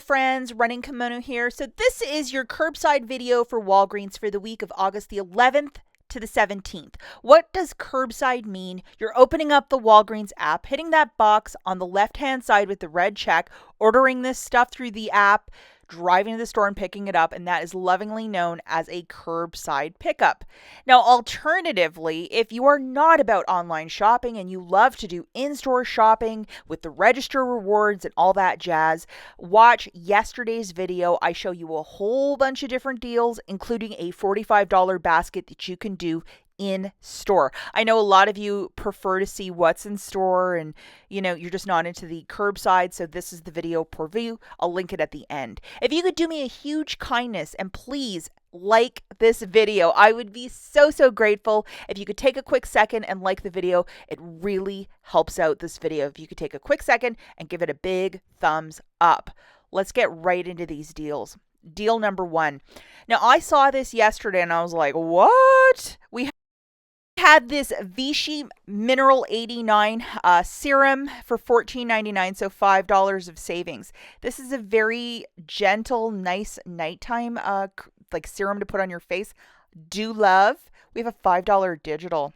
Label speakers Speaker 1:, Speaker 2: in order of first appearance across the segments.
Speaker 1: friends, Running Kimono here. So this is your curbside video for Walgreens for the week of August the 11th to the 17th. What does curbside mean? You're opening up the Walgreens app, hitting that box on the left-hand side with the red check, ordering this stuff through the app, driving to the store and picking it up, and that is lovingly known as a curbside pickup. Now, alternatively, if you are not about online shopping and you love to do in-store shopping with the register rewards and all that jazz, watch yesterday's video. I show you a whole bunch of different deals, including a $45 basket that you can do in store. I know a lot of you prefer to see what's in store and you're just not into the curbside, so this is the video per view. I'll link it at the end. If you could do me a huge kindness and please like this video, I would be so grateful. If you could take a quick second and like the video, it really helps out this video. If you could take a quick second and give it a big thumbs up. Let's get right into these deals. Deal number one. Now, I saw this yesterday and I was like, what? We had this Vichy Mineral 89 serum for $14.99, so $5 of savings. This is a very gentle, nice nighttime serum to put on your face. Do love. We have a $5 digital,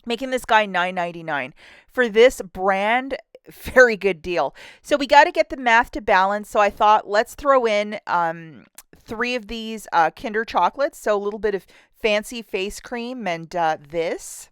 Speaker 1: making this guy $9.99 for this brand. Very good deal. So we got to get the math to balance. So I thought let's throw in 3 of these Kinder chocolates. So a little bit of fancy face cream and this.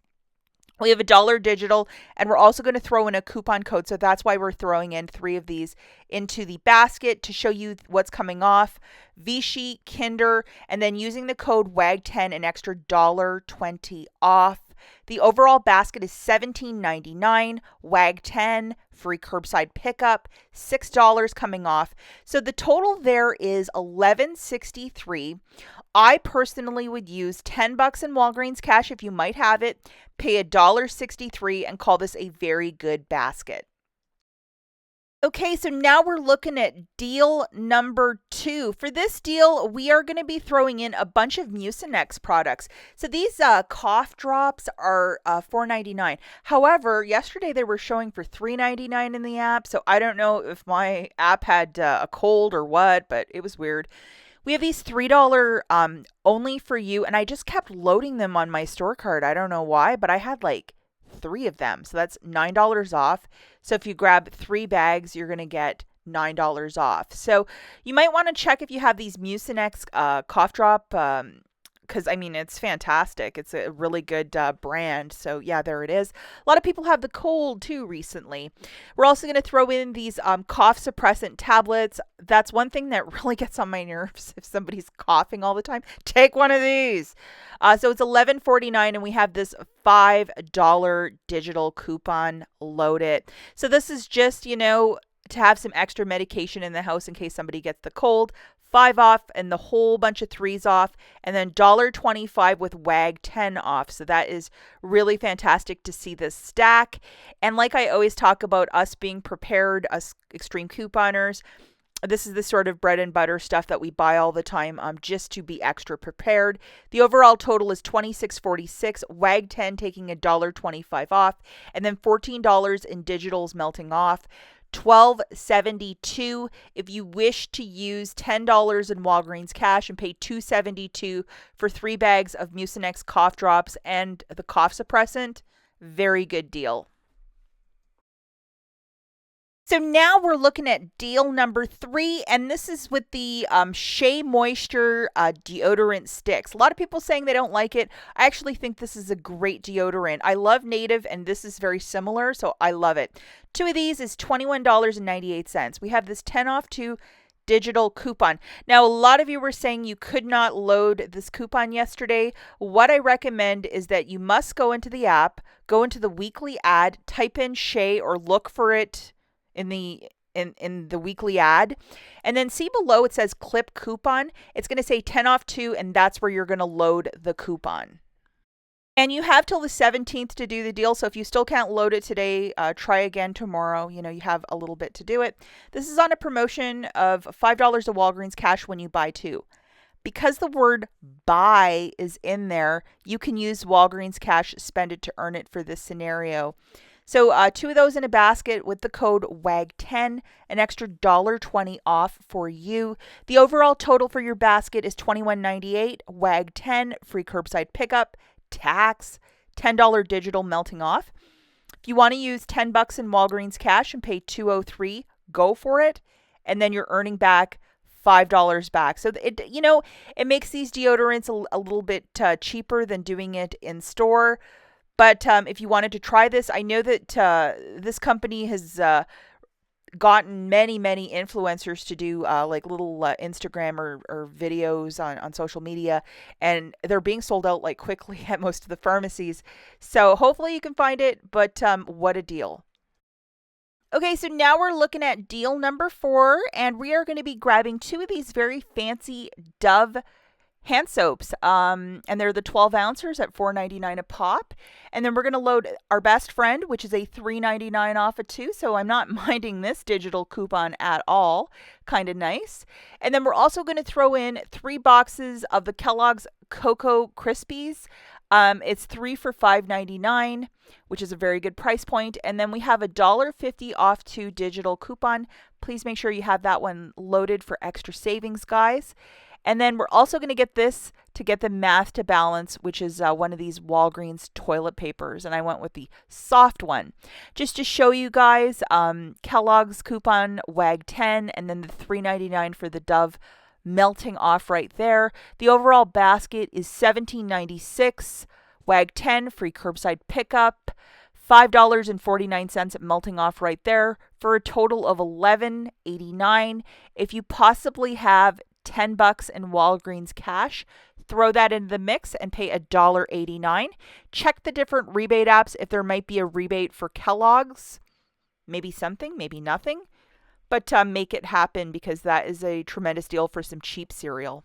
Speaker 1: We have a $1 digital, and we're also going to throw in a coupon code. So that's why we're throwing in 3 of these into the basket to show you what's coming off. Vichy, Kinder, and then using the code WAG10, an extra $1.20 off. The overall basket is $17.99, WAG10, free curbside pickup, $6 coming off. So the total there is $11.63. I personally would use $10 in Walgreens cash if you might have it, pay $1.63, and call this a very good basket. Okay, so now we're looking at deal number 2. For this deal, we are going to be throwing in a bunch of Mucinex products. So these cough drops are $4.99. However, yesterday they were showing for $3.99 in the app. So I don't know if my app had a cold or what, but it was weird. We have these $3 only for you, and I just kept loading them on my store card. I don't know why, but I had like 3 of them. So that's $9 off. So if you grab 3 bags, you're going to get $9 off. So you might want to check if you have these Mucinex cough drop, because it's fantastic. It's a really good brand. So yeah, there it is. A lot of people have the cold too recently. We're also going to throw in these cough suppressant tablets. That's one thing that really gets on my nerves. If somebody's coughing all the time, take one of these. So it's $11.49, and we have this $5 digital coupon. Load it. So this is just, to have some extra medication in the house in case somebody gets the cold. 5 off and the whole bunch of 3s off, and then $1.25 with WAG10 off. So that is really fantastic to see this stack. And like I always talk about, us being prepared, us extreme couponers, this is the sort of bread and butter stuff that we buy all the time just to be extra prepared. The overall total is $26.46, WAG10 taking $1.25 off, and then $14 in digitals melting off. $12.72 if you wish to use $10 in Walgreens cash and pay $2.72 for 3 bags of Mucinex cough drops and the cough suppressant. Very good deal. So now we're looking at deal number 3, and this is with the Shea Moisture deodorant sticks. A lot of people saying they don't like it. I actually think this is a great deodorant. I love Native, and this is very similar, so I love it. 2 of these is $21.98. We have this 10 off 2 digital coupon. Now, a lot of you were saying you could not load this coupon yesterday. What I recommend is that you must go into the app, go into the weekly ad, type in Shea or look for it in the weekly ad, and then see below it says clip coupon. It's going to say 10 off 2, and that's where you're going to load the coupon. And you have till the 17th to do the deal. So if you still can't load it today, try again tomorrow. You have a little bit to do it. This is on a promotion of $5 of Walgreens cash when you buy 2. Because the word buy is in there, you can use Walgreens cash, spend it to earn it for this scenario. So 2 of those in a basket with the code WAG10, an extra $1.20 off for you. The overall total for your basket is $21.98, WAG10, free curbside pickup, tax, $10 digital melting off. If you want to use $10 in Walgreens cash and pay $203, go for it, and then you're earning back $5 back. So it makes these deodorants a little bit cheaper than doing it in store. But if you wanted to try this, I know that this company has gotten many influencers to do like little Instagram or videos on social media, and they're being sold out like quickly at most of the pharmacies. So hopefully you can find it, but what a deal. Okay, so now we're looking at deal number 4, and we are going to be grabbing 2 of these very fancy Dove hand soaps, and they're the 12 ounces at $4.99 a pop. And then we're going to load our best friend, which is a $3.99 off of 2, so I'm not minding this digital coupon at all. Kind of nice. And then we're also going to throw in 3 boxes of the Kellogg's Cocoa Krispies. It's 3 for $5.99, which is a very good price point. And then we have a $1.50 off 2 digital coupon. Please make sure you have that one loaded for extra savings, guys. And then we're also going to get this to get the math to balance, which is one of these Walgreens toilet papers. And I went with the soft one. Just to show you guys, Kellogg's coupon WAG10, and then the $3.99 for the Dove melting off right there. The overall basket is $17.96, WAG10, free curbside pickup, $5.49 melting off right there for a total of $11.89. If you possibly have $10 in Walgreens cash, throw that into the mix and pay $1.89. Check the different rebate apps if there might be a rebate for Kellogg's. Maybe something, maybe nothing. But make it happen, because that is a tremendous deal for some cheap cereal.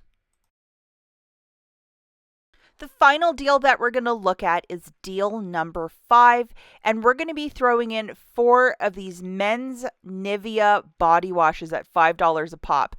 Speaker 1: The final deal that we're going to look at is deal number 5, and we're going to be throwing in 4 of these men's Nivea body washes at $5 a pop.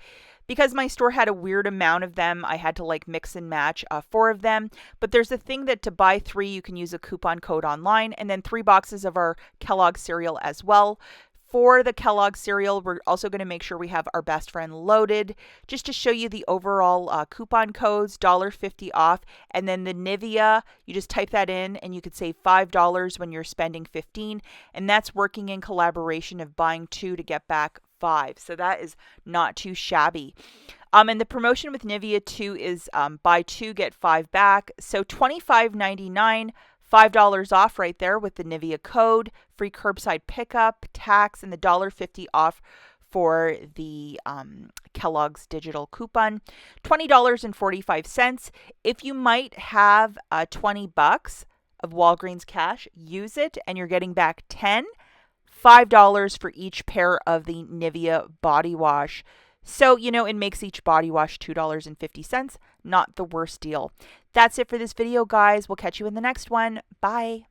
Speaker 1: Because my store had a weird amount of them, I had to like mix and match 4 of them. But there's a thing that to buy 3, you can use a coupon code online, and then 3 boxes of our Kellogg cereal as well. For the Kellogg cereal, we're also going to make sure we have our best friend loaded, just to show you the overall coupon codes, $1.50 off. And then the Nivea, you just type that in and you could save $5 when you're spending $15. And that's working in collaboration of buying 2 to get back 5. So that is not too shabby. And the promotion with Nivea too is buy 2, get 5 back. So $25.99. $5 off right there with the Nivea code, free curbside pickup, tax, and the $1.50 off for the Kellogg's digital coupon. $20.45. If you might have $20 of Walgreens cash, use it, and you're getting back $5 for each pair of the Nivea body wash. So, it makes each body wash $2.50. Not the worst deal. That's it for this video, guys. We'll catch you in the next one. Bye.